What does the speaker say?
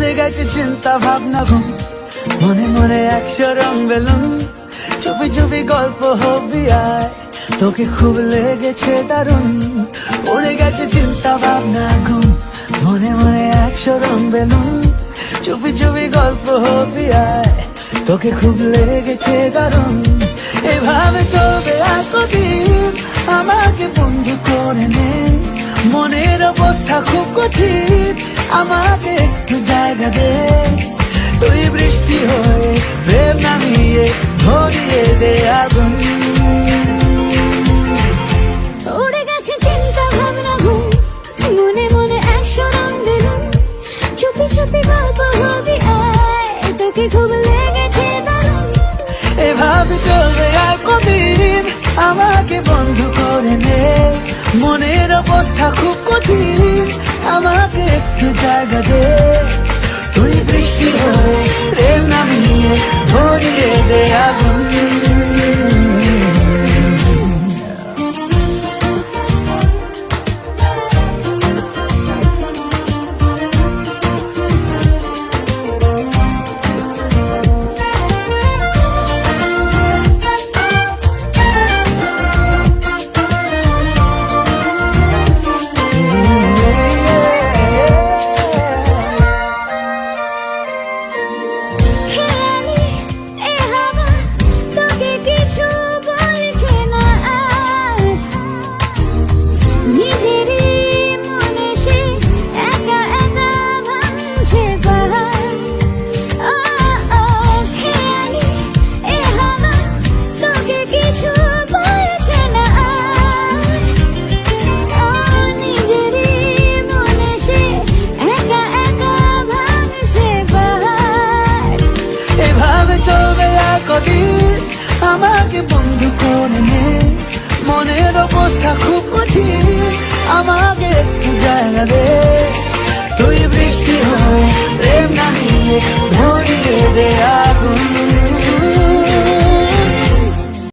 উড়ে গেছে চিন্তা ভাবনা ঘুম, মনে মনে 100 রং বেলুন, চুপি চুপি গল্প হবি আয়, তোকে খুব লেগেছে দারুণ। উড়ে গেছে চিন্তা ভাবনা ঘুম, মনে মনে 100 রং বেলুন, চুপি চুপি গল্প হবি আয়, তোকে খুব লেগেছে দারুণ। এভাবে চলবে আর কদিন, আমাকে বন্ধু করে নে, মনের অবস্থা খুব কঠিন, আমাকে একটু জায়গা দে। তুই বৃষ্টি হয়ে প্রেম নামিয়ে ধরিয়ে দে আগুন। উড়ে গেছে চিন্তা ভাবনা ঘুম, মনে মনে 100 রং বেলুন, চুপি চুপি গল্প হবি আয়, তোকে খুব লেগেছে দারুণ। এভাবে চলবে আর কদিন, আমাকে বন্ধু করে নে, মনের অবস্থা খুব কঠিন, আমাকে একটু জায়গা দে। তুই বৃষ্টি হয়ে প্রেম নামিয়ে ধরিয়ে দে আগুন।